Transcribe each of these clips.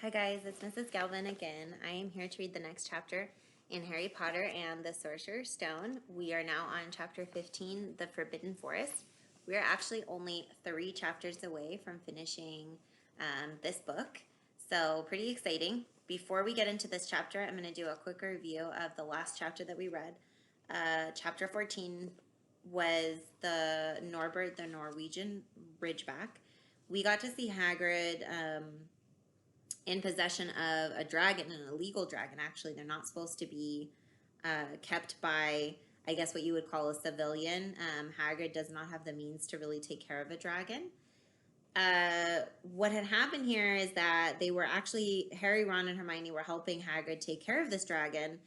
Hi guys, it's Mrs. Galvin again. I am here to read the next chapter in Harry Potter and the Sorcerer's Stone. We are now on chapter 15, The Forbidden Forest. We are actually only 3 chapters away from finishing this book, so pretty exciting. Before we get into this chapter, I'm going to do a quick review of the last chapter that we read. Chapter 14 was the Norbert the Norwegian Ridgeback. We got to see Hagrid in possession of a dragon, an illegal dragon. Actually, they're not supposed to be kept by, I guess, what you would call a civilian. Hagrid does not have the means to really take care of a dragon. What had happened here is that they were actually, Harry, Ron, and Hermione were helping Hagrid take care of this dragon,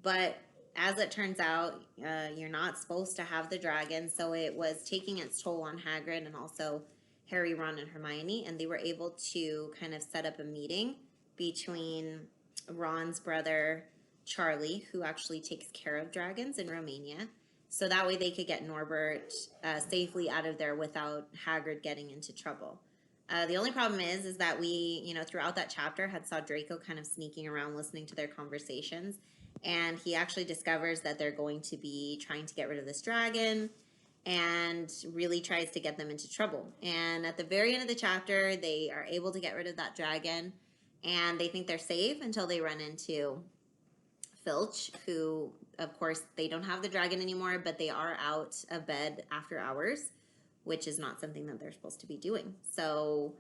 but as it turns out, you're not supposed to have the dragon, so it was taking its toll on Hagrid and also Harry, Ron, and Hermione, and they were able to kind of set up a meeting between Ron's brother, Charlie, who actually takes care of dragons in Romania, so that way they could get Norbert safely out of there without Hagrid getting into trouble. The only problem is that we, throughout that chapter had saw Draco kind of sneaking around listening to their conversations, and he actually discovers that they're going to be trying to get rid of this dragon and really tries to get them into trouble. And at the very end of the chapter, they are able to get rid of that dragon, and they think they're safe until they run into Filch, who, of course, they don't have the dragon anymore, but they are out of bed after hours, which is not something that they're supposed to be doing. So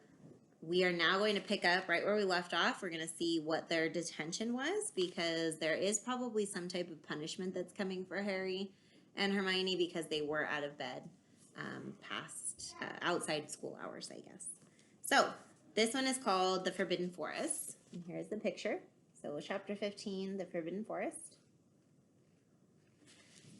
we are now going to pick up right where we left off. We're going to see what their detention was, because there is probably some type of punishment that's coming for Harry and Hermione because they were out of bed past outside school hours, I guess. So this one is called The Forbidden Forest. And here's the picture. So chapter 15, The Forbidden Forest.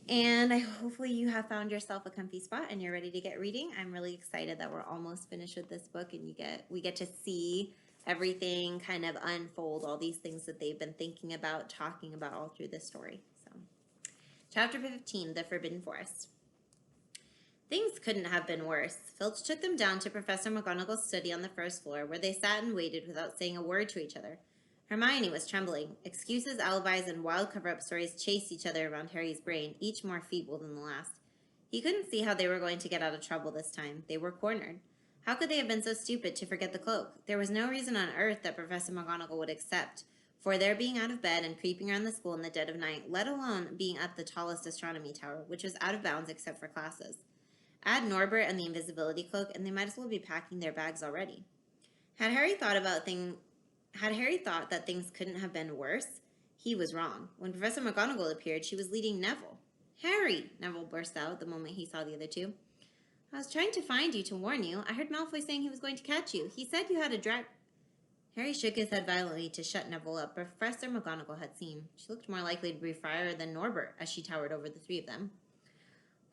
And hopefully you have found yourself a comfy spot and you're ready to get reading. I'm really excited that we're almost finished with this book, and we get to see everything kind of unfold, all these things that they've been thinking about, talking about all through this story. So, chapter 15, The Forbidden Forest. Things couldn't have been worse. Filch took them down to Professor McGonagall's study on the first floor, where they sat and waited without saying a word to each other. Hermione was trembling. Excuses, alibis, and wild cover-up stories chased each other around Harry's brain, each more feeble than the last. He couldn't see how they were going to get out of trouble this time. They were cornered. How could they have been so stupid to forget the cloak? There was no reason on earth that Professor McGonagall would accept for their being out of bed and creeping around the school in the dead of night, let alone being up the tallest astronomy tower, which was out of bounds except for classes. Add Norbert and the invisibility cloak, and they might as well be packing their bags already. Had Harry thought that things couldn't have been worse, he was wrong. When Professor McGonagall appeared, she was leading Neville. "Harry!" Neville burst out the moment he saw the other two. "I was trying to find you to warn you. I heard Malfoy saying he was going to catch you. He said you had a Harry shook his head violently to shut Neville up, but Professor McGonagall had seen. She looked more likely to be Friar than Norbert as she towered over the 3 of them.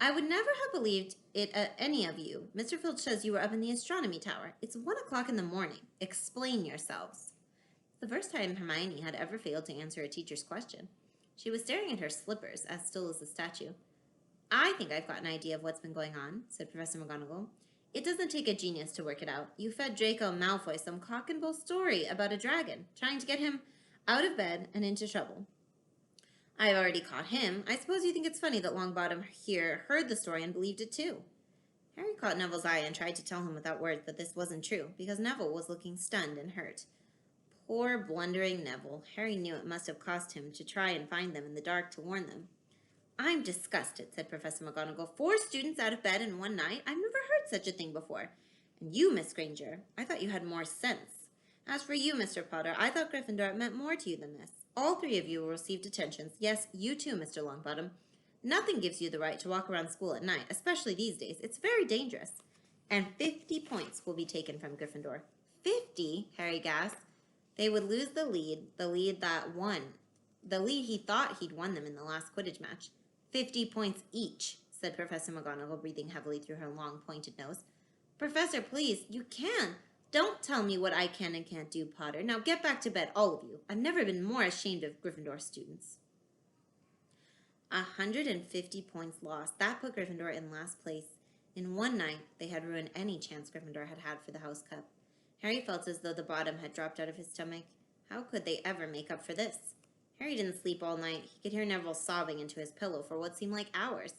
"I would never have believed it any of you. Mr. Filch says you were up in the astronomy tower. It's 1 o'clock in the morning. Explain yourselves." The first time Hermione had ever failed to answer a teacher's question. She was staring at her slippers, as still as a statue. "I think I've got an idea of what's been going on," said Professor McGonagall. "It doesn't take a genius to work it out. You fed Draco Malfoy some cock-and-bull story about a dragon, trying to get him out of bed and into trouble. I've already caught him. I suppose you think it's funny that Longbottom here heard the story and believed it too." Harry caught Neville's eye and tried to tell him without words that this wasn't true, because Neville was looking stunned and hurt. Poor blundering Neville. Harry knew it must have cost him to try and find them in the dark to warn them. "I'm disgusted," said Professor McGonagall. 4 students out of bed in one night? I've never heard such a thing before. And you, Miss Granger, I thought you had more sense. As for you, Mr. Potter, I thought Gryffindor meant more to you than this. All 3 of you will receive detentions. Yes, you too, Mr. Longbottom. Nothing gives you the right to walk around school at night, especially these days. It's very dangerous. And 50 points will be taken from Gryffindor." 50? Harry gasped. They would lose the lead he thought he'd won them in the last Quidditch match. 50 points each, said Professor McGonagall, breathing heavily through her long, pointed nose. "Professor, please, you can. Don't tell me what I can and can't do, Potter. Now get back to bed, all of you. I've never been more ashamed of Gryffindor students." 150 points lost. That put Gryffindor in last place. In one night, they had ruined any chance Gryffindor had had for the House Cup. Harry felt as though the bottom had dropped out of his stomach. How could they ever make up for this? Harry didn't sleep all night. He could hear Neville sobbing into his pillow for what seemed like hours.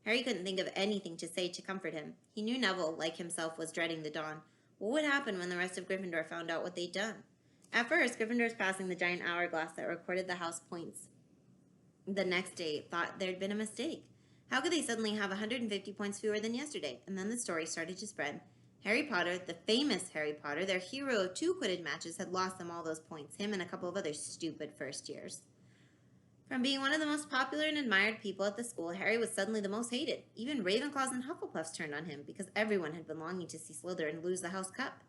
Harry couldn't think of anything to say to comfort him. He knew Neville, like himself, was dreading the dawn. What would happen when the rest of Gryffindor found out what they'd done? At first, Gryffindors passing the giant hourglass that recorded the house points the next day thought there'd been a mistake. How could they suddenly have 150 points fewer than yesterday? And then the story started to spread. Harry Potter, the famous Harry Potter, their hero of 2 Quidditch matches, had lost them all those points, him and a couple of other stupid first years. From being one of the most popular and admired people at the school, Harry was suddenly the most hated. Even Ravenclaws and Hufflepuffs turned on him because everyone had been longing to see Slytherin lose the House Cup.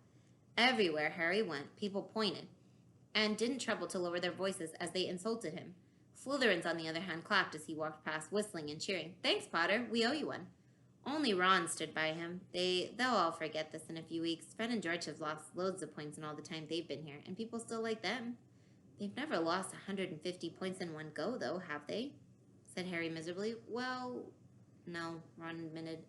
Everywhere Harry went, people pointed and didn't trouble to lower their voices as they insulted him. Slytherins, on the other hand, clapped as he walked past, whistling and cheering. "Thanks, Potter. We owe you one." Only Ron stood by him. They'll all forget this in a few weeks. Fred and George have lost loads of points in all the time they've been here, and people still like them. "They've never lost 150 points in one go, though, have they?" said Harry miserably. "Well, no," Ron admitted.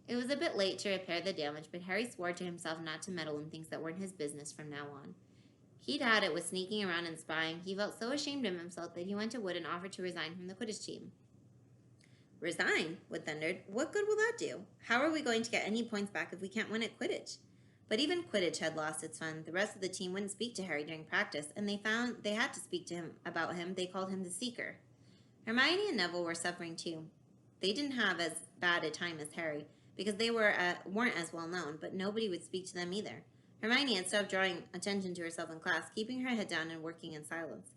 It was a bit late to repair the damage, but Harry swore to himself not to meddle in things that weren't his business from now on. He'd had it with sneaking around and spying. He felt so ashamed of himself that he went to Wood and offered to resign from the Quidditch team. "Resign?" Wood thundered. "What good will that do? How are we going to get any points back if we can't win at Quidditch?" But even Quidditch had lost its fun. The rest of the team wouldn't speak to Harry during practice, and they found they had to speak to him about him. They called him the Seeker. Hermione and Neville were suffering too. They didn't have as bad a time as Harry, because they weren't as well known, but nobody would speak to them either. Hermione had stopped drawing attention to herself in class, keeping her head down and working in silence.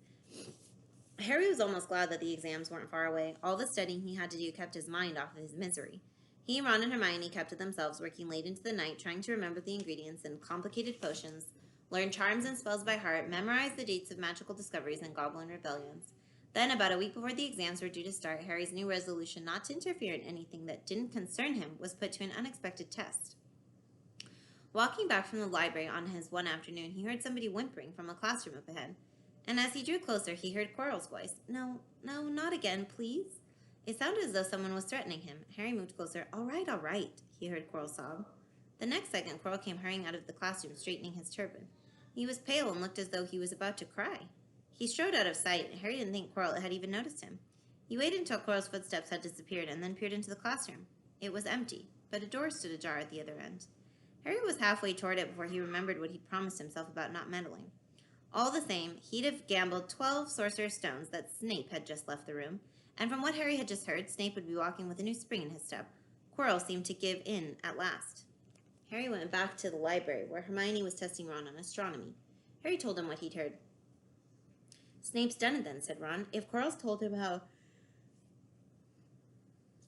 Harry was almost glad that the exams weren't far away. All the studying he had to do kept his mind off of his misery. He, Ron, and Hermione kept to themselves, working late into the night, trying to remember the ingredients in complicated potions, learn charms and spells by heart, memorize the dates of magical discoveries and goblin rebellions. Then, about a week before the exams were due to start, Harry's new resolution not to interfere in anything that didn't concern him was put to an unexpected test. Walking back from the library on his one afternoon, he heard somebody whimpering from a classroom up ahead. And as he drew closer, he heard Quirrell's voice. No, not again, please." It sounded as though someone was threatening him. Harry moved closer. All right, he heard Quirrell sob. The next second, Quirrell came hurrying out of the classroom, straightening his turban. He was pale and looked as though he was about to cry. He strode out of sight, and Harry didn't think Quirrell had even noticed him. He waited until Quirrell's footsteps had disappeared and then peered into the classroom. It was empty, but a door stood ajar at the other end. Harry was halfway toward it before he remembered what he'd promised himself about not meddling. All the same, he'd have gambled 12 Sorcerer's Stones that Snape had just left the room, and from what Harry had just heard, Snape would be walking with a new spring in his step. Quirrell seemed to give in at last. Harry went back to the library, where Hermione was testing Ron on astronomy. Harry told him what he'd heard. "Snape's done it then," said Ron. "If Quirrell's told him how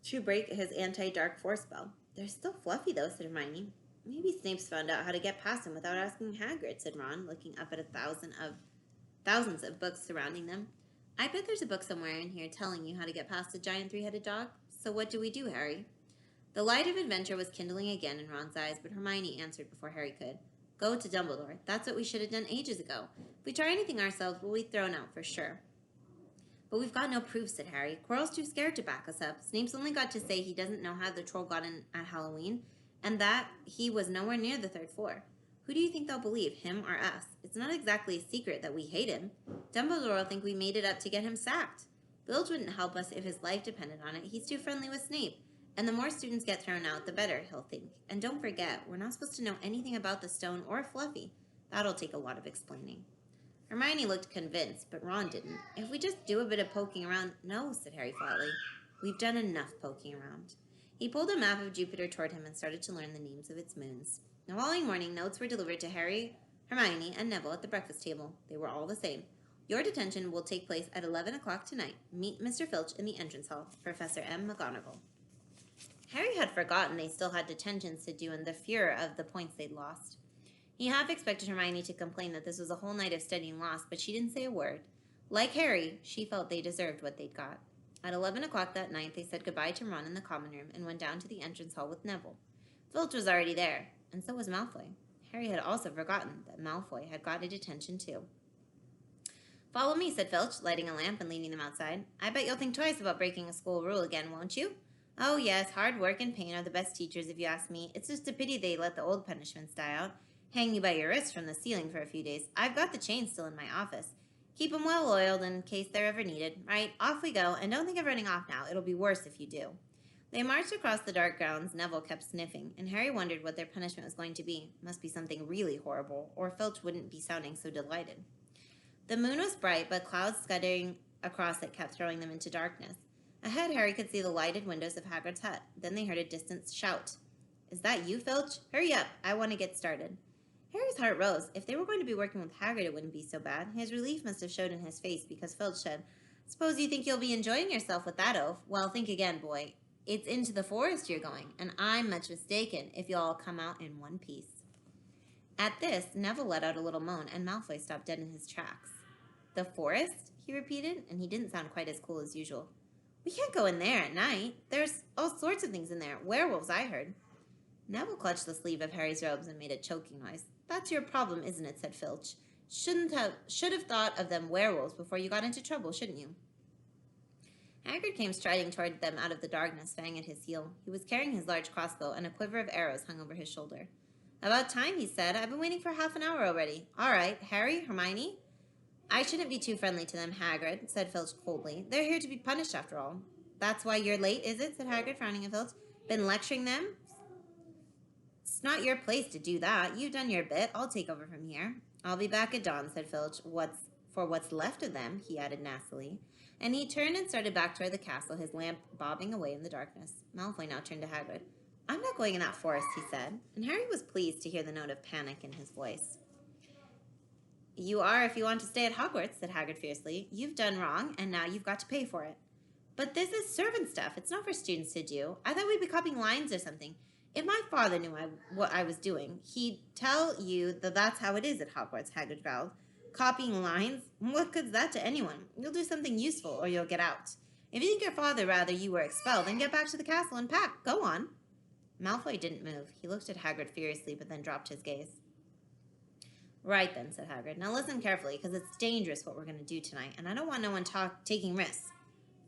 to break his anti-dark force spell." "They're still fluffy, though," said Hermione. "Maybe Snape's found out how to get past him without asking Hagrid," said Ron, looking up at thousands of books surrounding them. "I bet there's a book somewhere in here telling you how to get past a giant 3-headed dog. So what do we do, Harry?" The light of adventure was kindling again in Ron's eyes, but Hermione answered before Harry could. "Go to Dumbledore. That's what we should have done ages ago. If we try anything ourselves, we'll be thrown out for sure." "But we've got no proof," said Harry. "Quirrell's too scared to back us up. Snape's only got to say he doesn't know how the troll got in at Halloween, and that he was nowhere near the 3rd floor. Who do you think they'll believe, him or us? It's not exactly a secret that we hate him. Dumbledore will think we made it up to get him sacked. Bilge wouldn't help us if his life depended on it. He's too friendly with Snape. And the more students get thrown out, the better, he'll think. And don't forget, we're not supposed to know anything about the stone or Fluffy. That'll take a lot of explaining." Hermione looked convinced, but Ron didn't. "If we just do a bit of poking around—" "No," said Harry flatly. "We've done enough poking around." He pulled a map of Jupiter toward him and started to learn the names of its moons. The following morning, notes were delivered to Harry, Hermione, and Neville at the breakfast table. They were all the same. "Your detention will take place at 11 o'clock tonight. Meet Mr. Filch in the entrance hall. Professor M. McGonagall." Harry had forgotten they still had detentions to do in the furor of the points they'd lost. He half expected Hermione to complain that this was a whole night of studying lost, but she didn't say a word. Like Harry, she felt they deserved what they'd got. At 11 o'clock that night, they said goodbye to Ron in the common room and went down to the entrance hall with Neville. Filch was already there, and so was Malfoy. Harry had also forgotten that Malfoy had got a detention too. "Follow me," said Filch, lighting a lamp and leading them outside. "I bet you'll think twice about breaking a school rule again, won't you?" "Oh, yes, hard work and pain are the best teachers, if you ask me. It's just a pity they let the old punishments die out. hang you by your wrist from the ceiling for a few days. I've got the chains still in my office. Keep 'em well oiled in case they're ever needed. Right, off we go, and don't think of running off now. It'll be worse if you do. They marched across the dark grounds. Neville kept sniffing, and Harry wondered what their punishment was going to be. Must be something really horrible, or Filch wouldn't be sounding so delighted. The moon was bright, but clouds scuttering across it kept throwing them into darkness. Ahead, Harry could see the lighted windows of Hagrid's hut. Then they heard a distant shout. Is that you, Filch? Hurry up, I want to get started. Harry's heart rose. If they were going to be working with Hagrid, it wouldn't be so bad. His relief must have showed in his face because Filch said, Suppose you think you'll be enjoying yourself with that oaf? Well, think again, boy. It's into the forest you're going, and I'm much mistaken if you'll all come out in one piece. At this, Neville let out a little moan, and Malfoy stopped dead in his tracks. The forest? He repeated, and he didn't sound quite as cool as usual. We can't go in there at night. There's all sorts of things in there. Werewolves, I heard. Neville clutched the sleeve of Harry's robes and made a choking noise. That's your problem, isn't it? Said Filch. Should have thought of them werewolves before you got into trouble, shouldn't you? Hagrid came striding toward them out of the darkness, Fang at his heel. He was carrying his large crossbow, and a quiver of arrows hung over his shoulder. About time, he said. I've been waiting for half an hour already. All right, Harry, Hermione? I shouldn't be too friendly to them, Hagrid, said Filch coldly. They're here to be punished, after all. That's why you're late, is it? Said Hagrid, frowning at Filch. Been lecturing them? It's not your place to do that. You've done your bit. I'll take over from here. I'll be back at dawn, said Filch. What's left of them, he added nastily. And he turned and started back toward the castle, his lamp bobbing away in the darkness. Malfoy now turned to Hagrid. I'm not going in that forest, he said, and Harry was pleased to hear the note of panic in his voice. You are if you want to stay at Hogwarts, said Hagrid fiercely. You've done wrong, and now you've got to pay for it. But this is servant stuff. It's not for students to do. I thought we'd be copying lines or something. If my father knew what I was doing, he'd tell you that that's how it is at Hogwarts, Hagrid growled. Copying lines? What good's that to anyone? You'll do something useful, or you'll get out. If you think your father rather you were expelled, then get back to the castle and pack. Go on. Malfoy didn't move. He looked at Hagrid furiously, but then dropped his gaze. Right then, said Hagrid. Now listen carefully, because it's dangerous what we're going to do tonight, and I don't want no one taking risks.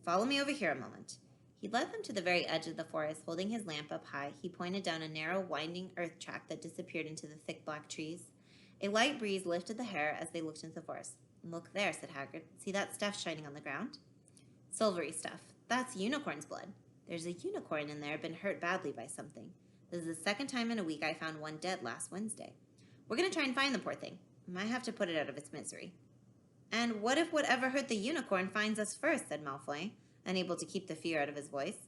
Follow me over here a moment. He led them to the very edge of the forest, holding his lamp up high. He pointed down a narrow, winding earth track that disappeared into the thick black trees. A light breeze lifted the hair as they looked into the forest. Look there, said Hagrid. See that stuff shining on the ground? Silvery stuff. That's unicorn's blood. There's a unicorn in there, been hurt badly by something. This is the second time in a week I found one dead last Wednesday. We're going to try and find the poor thing. Might have to put it out of its misery. And what if whatever hurt the unicorn finds us first, said Malfoy, unable to keep the fear out of his voice.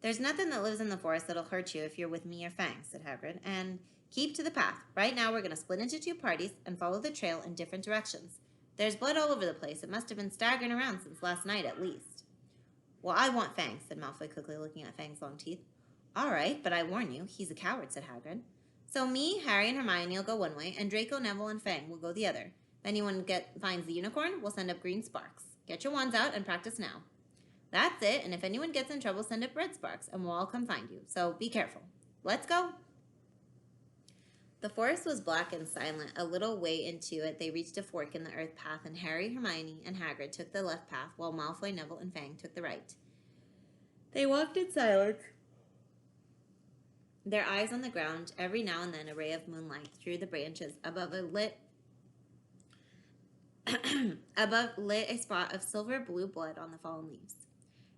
There's nothing that lives in the forest that'll hurt you if you're with me or Fang, said Hagrid, and keep to the path. Right now we're going to split into two parties and follow the trail in different directions. There's blood all over the place. It must have been staggering around since last night at least. Well, I want Fang, said Malfoy quickly, looking at Fang's long teeth. All right, but I warn you, he's a coward, said Hagrid. So me, Harry, and Hermione will go one way, and Draco, Neville, and Fang will go the other. If anyone finds the unicorn, we'll send up green sparks. Get your wands out and practice now. That's it, and if anyone gets in trouble, send up red sparks, and we'll all come find you. So be careful. Let's go. The forest was black and silent. A little way into it, they reached a fork in the earth path, and Harry, Hermione, and Hagrid took the left path, while Malfoy, Neville, and Fang took the right. They walked in silence, their eyes on the ground. Every now and then a ray of moonlight through the branches above lit a spot of silver blue blood on the fallen leaves.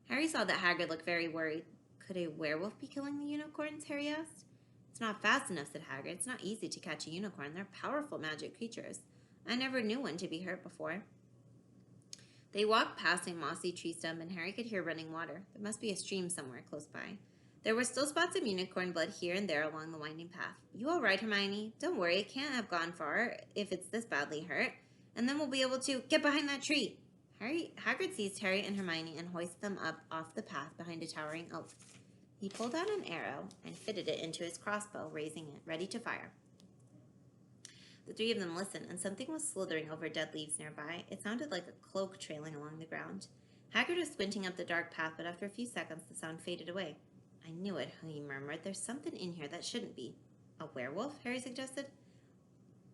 Harry saw that Hagrid looked very worried. Could a werewolf be killing the unicorns? Harry asked. It's not fast enough, said Hagrid. It's not easy to catch a unicorn. They're powerful magic creatures. I never knew one to be hurt before. They walked past a mossy tree stump, and Harry could hear running water. There must be a stream somewhere close by. There were still spots of unicorn blood here and there along the winding path. You all right, Hermione? Don't worry, it can't have gone far if it's this badly hurt. And then we'll be able to get behind that tree. Hagrid seized Harry and Hermione and hoisted them up off the path behind a towering oak. He pulled out an arrow and fitted it into his crossbow, raising it, ready to fire. The three of them listened, and something was slithering over dead leaves nearby. It sounded like a cloak trailing along the ground. Hagrid was squinting up the dark path, but after a few seconds the sound faded away. I knew it, he murmured. There's something in here that shouldn't be. A werewolf? Harry suggested.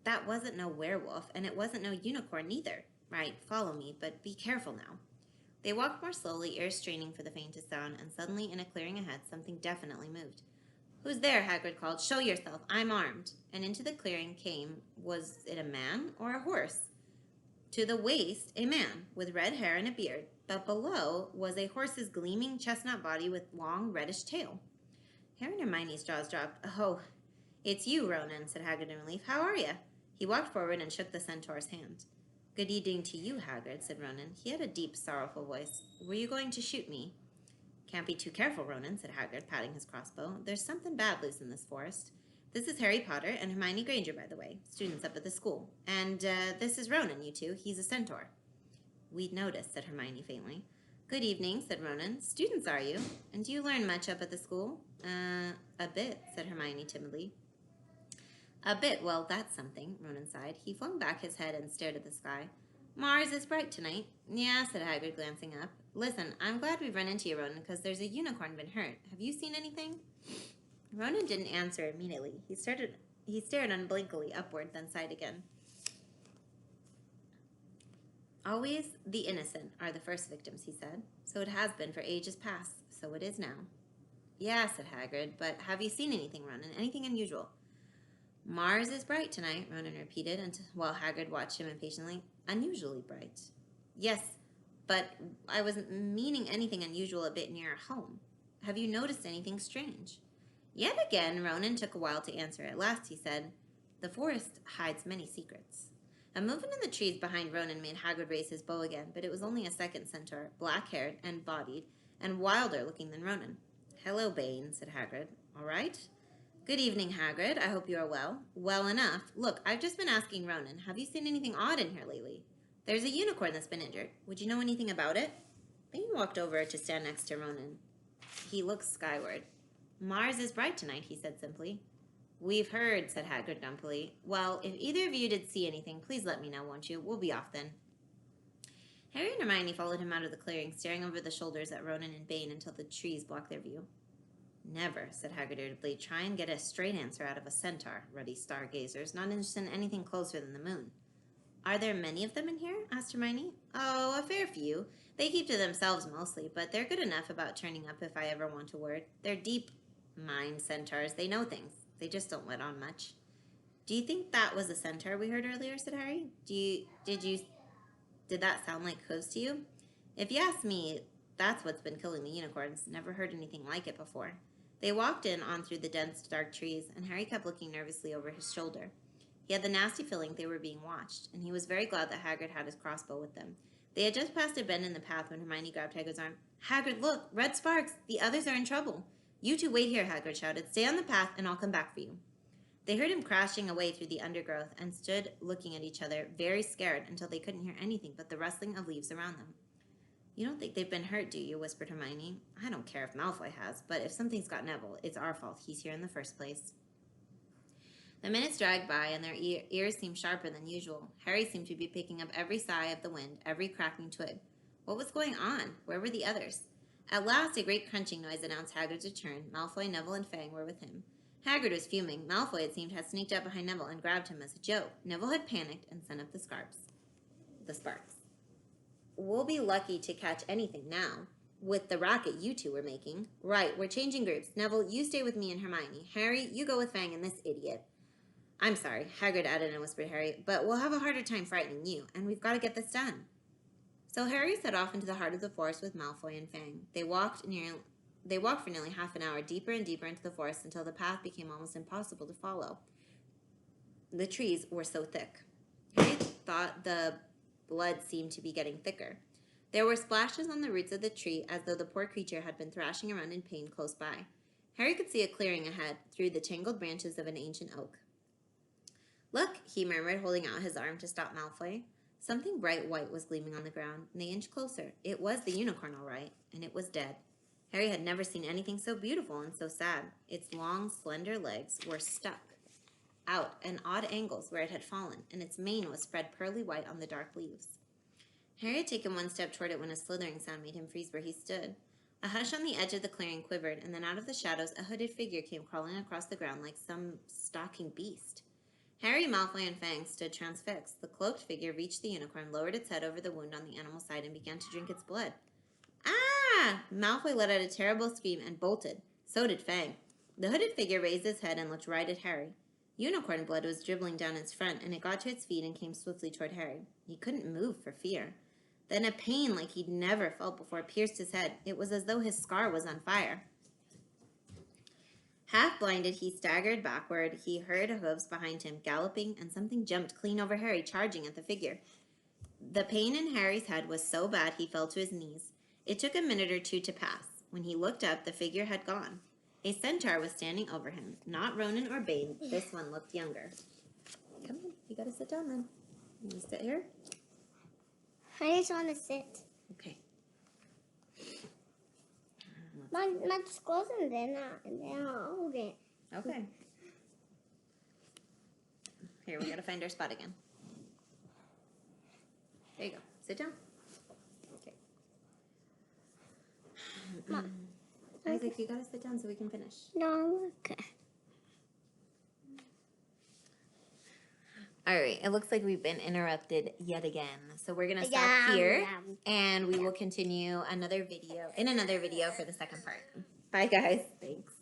That wasn't no werewolf, and it wasn't no unicorn either. Right, follow me, but be careful now. They walked more slowly, ears straining for the faintest sound, and suddenly, in a clearing ahead, something definitely moved. "Who's there?" Hagrid called. "Show yourself. I'm armed." And into the clearing came, was it a man or a horse? To the waist, a man with red hair and a beard, but below was a horse's gleaming chestnut body with long reddish tail. Harry and Hermione's jaws dropped. "Oh, it's you, Ronan," said Hagrid in relief. "How are you?" He walked forward and shook the centaur's hand. "Good evening to you, Hagrid," said Ronan. He had a deep, sorrowful voice. "Were you going to shoot me?" "Can't be too careful, Ronan," said Hagrid, patting his crossbow. "There's something bad loose in this forest. This is Harry Potter and Hermione Granger, by the way, students up at the school. And this is Ronan, you two. He's a centaur." "We'd noticed," said Hermione faintly. "Good evening," said Ronan. "Students, are you? And do you learn much up at the school?" A bit," said Hermione timidly. "A bit? Well, that's something," Ronan sighed. He flung back his head and stared at the sky. "Mars is bright tonight." "Yeah," said Hagrid, glancing up. "Listen, I'm glad we've run into you, Ronan, because there's a unicorn been hurt. Have you seen anything?" Ronan didn't answer immediately. He stared unblinkingly upward, then sighed again. "Always the innocent are the first victims," he said. "So it has been for ages past. So it is now." "Yeah," said Hagrid, "but have you seen anything, Ronan? Anything unusual?" "Mars is bright tonight," Ronan repeated, while Hagrid watched him impatiently. "Unusually bright." "Yes, but I wasn't meaning anything unusual a bit near home. Have you noticed anything strange?" Yet again, Ronan took a while to answer. At last he said, "The forest hides many secrets." A movement in the trees behind Ronan made Hagrid raise his bow again, but it was only a second centaur, black-haired and bodied, and wilder looking than Ronan. "Hello, Bane," said Hagrid. "All right?" "Good evening, Hagrid. I hope you are well." "Well enough. Look, I've just been asking Ronan, have you seen anything odd in here lately? There's a unicorn that's been injured. Would you know anything about it?" Bane walked over to stand next to Ronan. He looked skyward. "Mars is bright tonight," he said simply. "We've heard," said Hagrid dumpily. "Well, if either of you did see anything, please let me know, won't you? We'll be off then." Harry and Hermione followed him out of the clearing, staring over the shoulders at Ronan and Bane until the trees blocked their view. "Never," said Hagrid irritably. "Try and get a straight answer out of a centaur, ruddy stargazers, not interested in anything closer than the moon." "Are there many of them in here?" asked Hermione. "Oh, a fair few. They keep to themselves mostly, but they're good enough about turning up if I ever want a word. They're deep-mind centaurs. They know things. They just don't let on much." "Do you think that was a centaur we heard earlier?" said Harry. Did that sound like hooves to you?" "If you ask me, that's what's been killing the unicorns. Never heard anything like it before." They walked on through the dense, dark trees, and Harry kept looking nervously over his shoulder. He had the nasty feeling they were being watched, and he was very glad that Hagrid had his crossbow with them. They had just passed a bend in the path when Hermione grabbed Hagrid's arm. "Hagrid, look! Red sparks! The others are in trouble!" "You two wait here," Hagrid shouted. "Stay on the path, and I'll come back for you." They heard him crashing away through the undergrowth and stood looking at each other, very scared, until they couldn't hear anything but the rustling of leaves around them. "You don't think they've been hurt, do you?" whispered Hermione. "I don't care if Malfoy has, but if something's got Neville, it's our fault. He's here in the first place." The minutes dragged by, and their ears seemed sharper than usual. Harry seemed to be picking up every sigh of the wind, every cracking twig. What was going on? Where were the others? At last, a great crunching noise announced Hagrid's return. Malfoy, Neville, and Fang were with him. Hagrid was fuming. Malfoy, it seemed, had sneaked up behind Neville and grabbed him as a joke. Neville had panicked and sent up the sparks. "We'll be lucky to catch anything now, with the racket you two were making." "Right, we're changing groups. Neville, you stay with me and Hermione. Harry, you go with Fang and this idiot." "I'm sorry," Hagrid added in a whisper to Harry, "but we'll have a harder time frightening you, and we've got to get this done." So Harry set off into the heart of the forest with Malfoy and Fang. They walked for nearly half an hour, deeper and deeper into the forest, until the path became almost impossible to follow. The trees were so thick. Harry thought the blood seemed to be getting thicker. There were splashes on the roots of the tree, as though the poor creature had been thrashing around in pain close by. Harry could see a clearing ahead, through the tangled branches of an ancient oak. "Look," he murmured, holding out his arm to stop Malfoy. Something bright white was gleaming on the ground, and they inched closer. It was the unicorn, all right, and it was dead. Harry had never seen anything so beautiful and so sad. Its long, slender legs were stuck out at odd angles where it had fallen, and its mane was spread pearly white on the dark leaves. Harry had taken one step toward it when a slithering sound made him freeze where he stood. A hush on the edge of the clearing quivered, and then out of the shadows a hooded figure came crawling across the ground like some stalking beast. Harry, Malfoy, and Fang stood transfixed. The cloaked figure reached the unicorn, lowered its head over the wound on the animal's side, and began to drink its blood. "Ah!" Malfoy let out a terrible scream and bolted. So did Fang. The hooded figure raised its head and looked right at Harry. Unicorn blood was dribbling down its front, and it got to its feet and came swiftly toward Harry. He couldn't move for fear. Then a pain like he'd never felt before pierced his head. It was as though his scar was on fire. Half blinded, he staggered backward. He heard hooves behind him, galloping, and something jumped clean over Harry, charging at the figure. The pain in Harry's head was so bad he fell to his knees. It took a minute or two to pass. When he looked up, the figure had gone. A centaur was standing over him. Not Ronan or Bane. This one looked younger. Come on, you gotta sit down then. You sit here? I just want to sit. Okay. My scroll's in there now, and then I'll hold it. Okay. Here, we gotta find our spot again. There you go. Sit down. Okay. Mom. Isaac, you gotta sit down so we can finish. No, okay. All right, it looks like we've been interrupted yet again. So we're going to stop here, and we will continue in another video for the second part. Bye, guys. Thanks.